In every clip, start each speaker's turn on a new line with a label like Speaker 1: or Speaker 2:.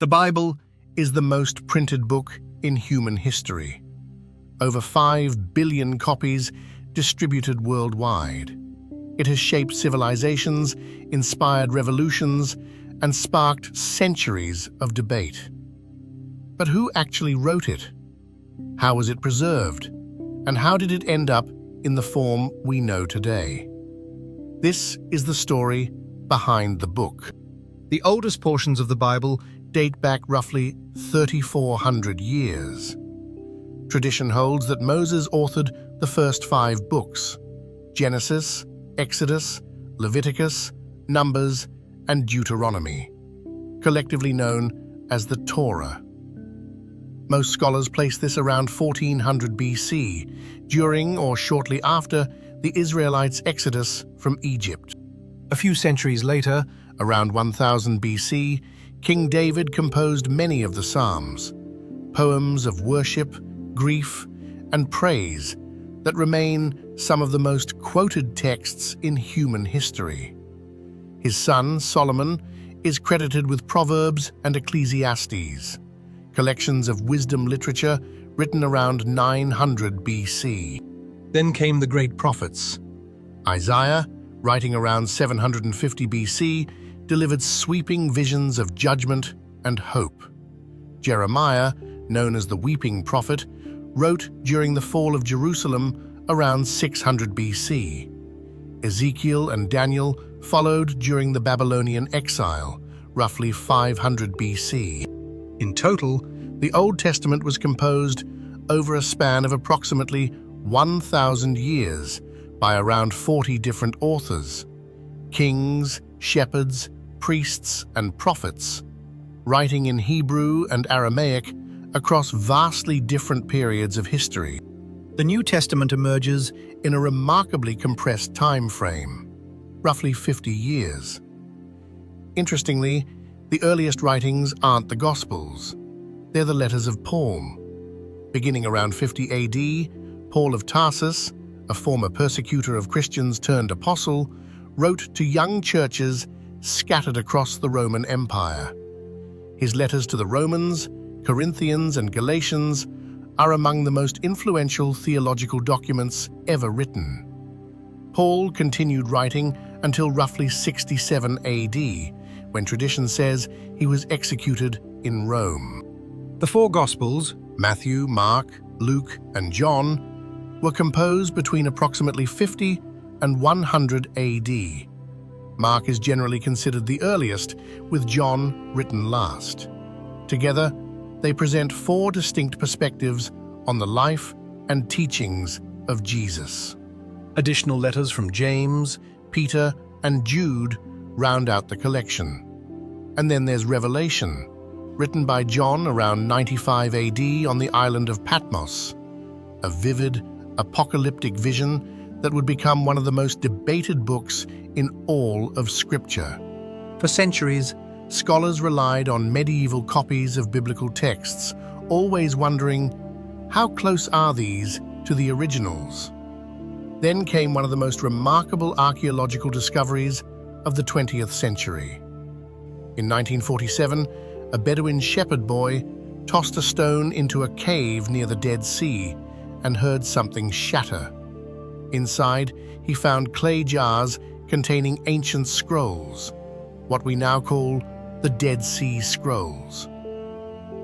Speaker 1: The Bible is the most printed book in human history. Over 5 billion copies distributed worldwide. It has shaped civilizations, inspired revolutions, and sparked centuries of debate. But who actually wrote it? How was it preserved? And how did it end up in the form we know today? This is the story behind the book. The oldest portions of the Bible date back roughly 3,400 years. Tradition holds that Moses authored the first 5 books: Genesis, Exodus, Leviticus, Numbers, and Deuteronomy, collectively known as the Torah. Most scholars place this around 1400 BC, during or shortly after the Israelites' exodus from Egypt. A few centuries later, around 1000 BC, King David composed many of the Psalms, poems of worship, grief, and praise that remain some of the most quoted texts in human history. His son, Solomon, is credited with Proverbs and Ecclesiastes, collections of wisdom literature written around 900 BC. Then came the great prophets. Isaiah, writing around 750 BC, delivered sweeping visions of judgment and hope. Jeremiah, known as the Weeping Prophet, wrote during the fall of Jerusalem around 600 BC. Ezekiel and Daniel followed during the Babylonian exile, roughly 500 BC. In total, the Old Testament was composed over a span of approximately 1,000 years by around 40 different authors, kings, shepherds, priests, and prophets, writing in Hebrew and Aramaic across vastly different periods of history. The New Testament emerges in a remarkably compressed time frame, roughly 50 years. Interestingly, the earliest writings aren't the Gospels. They're the letters of Paul. Beginning around 50 AD, Paul of Tarsus, a former persecutor of Christians turned apostle, wrote to young churches scattered across the Roman Empire. His letters to the Romans, Corinthians, and Galatians are among the most influential theological documents ever written. Paul continued writing until roughly 67 AD, when tradition says he was executed in Rome. The 4 Gospels, Matthew, Mark, Luke, and John, were composed between approximately 50 and 100 AD. Mark is generally considered the earliest, with John written last. Together, they present 4 distinct perspectives on the life and teachings of Jesus. Additional letters from James, Peter, and Jude round out the collection. And then there's Revelation, written by John around 95 AD on the island of Patmos, a vivid, apocalyptic vision that would become one of the most debated books in all of Scripture. For centuries, scholars relied on medieval copies of biblical texts, always wondering, how close are these to the originals? Then came one of the most remarkable archaeological discoveries of the 20th century. In 1947, a Bedouin shepherd boy tossed a stone into a cave near the Dead Sea and heard something shatter. Inside, he found clay jars containing ancient scrolls, what we now call the Dead Sea Scrolls.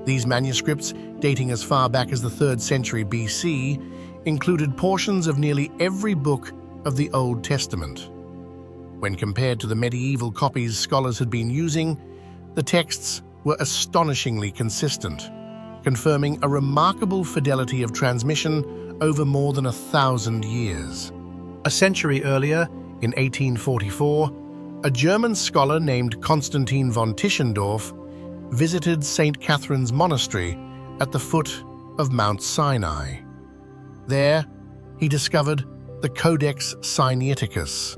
Speaker 1: These manuscripts, dating as far back as the 3rd century BC, included portions of nearly every book of the Old Testament. When compared to the medieval copies scholars had been using, the texts were astonishingly consistent, confirming a remarkable fidelity of transmission over more than 1,000 years. A century earlier, in 1844, a German scholar named Konstantin von Tischendorf visited St. Catherine's Monastery at the foot of Mount Sinai. There, he discovered the Codex Sinaiticus,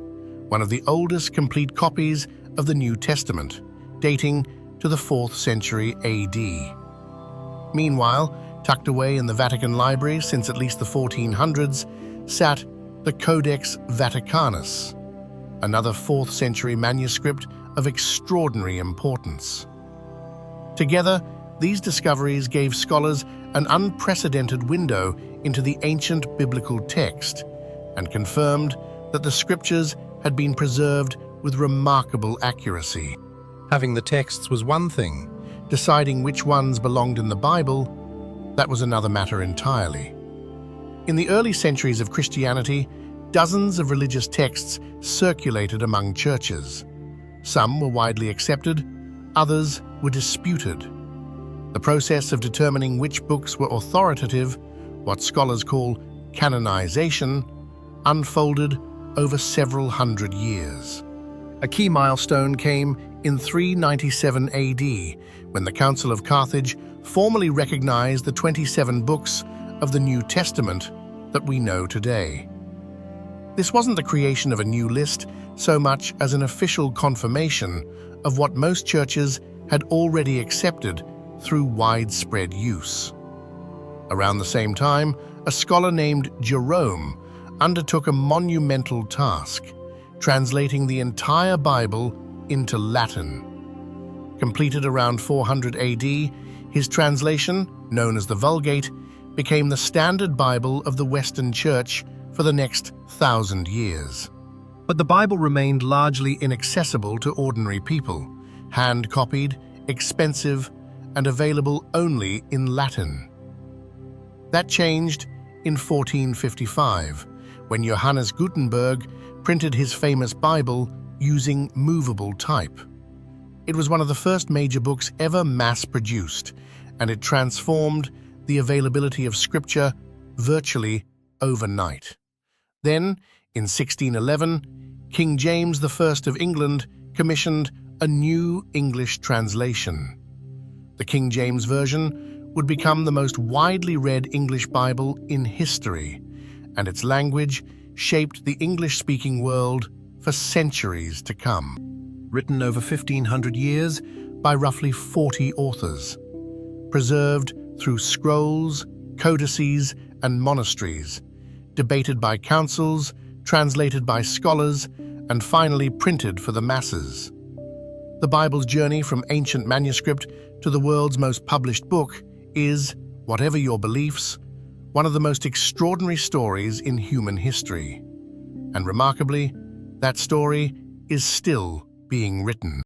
Speaker 1: one of the oldest complete copies of the New Testament, dating to the 4th century AD. Meanwhile, tucked away in the Vatican Library since at least the 1400s, sat the Codex Vaticanus, another 4th century manuscript of extraordinary importance. Together, these discoveries gave scholars an unprecedented window into the ancient biblical text and confirmed that the scriptures had been preserved with remarkable accuracy. Having the texts was one thing. Deciding which ones belonged in the Bible, that was another matter entirely. In the early centuries of Christianity, dozens of religious texts circulated among churches. Some were widely accepted, others were disputed. The process of determining which books were authoritative, what scholars call canonization, unfolded over several hundred years. A key milestone came in 397 AD, when the Council of Carthage formally recognized the 27 books of the New Testament that we know today. This wasn't the creation of a new list so much as an official confirmation of what most churches had already accepted through widespread use. Around the same time, a scholar named Jerome undertook a monumental task, translating the entire Bible into Latin. Completed around 400 AD, his translation, known as the Vulgate, became the standard Bible of the Western Church for the next 1,000 years. But the Bible remained largely inaccessible to ordinary people, hand-copied, expensive, and available only in Latin. That changed in 1455, when Johannes Gutenberg printed his famous Bible using movable type. It was one of the first major books ever mass-produced, and it transformed the availability of Scripture virtually overnight. Then, in 1611, King James I of England commissioned a new English translation. The King James Version would become the most widely read English Bible in history, and its language shaped the English-speaking world for centuries to come. Written over 1,500 years by roughly 40 authors, preserved through scrolls, codices, and monasteries, debated by councils, translated by scholars, and finally printed for the masses. The Bible's journey from ancient manuscript to the world's most published book is, whatever your beliefs, one of the most extraordinary stories in human history. And remarkably, that story is still being written.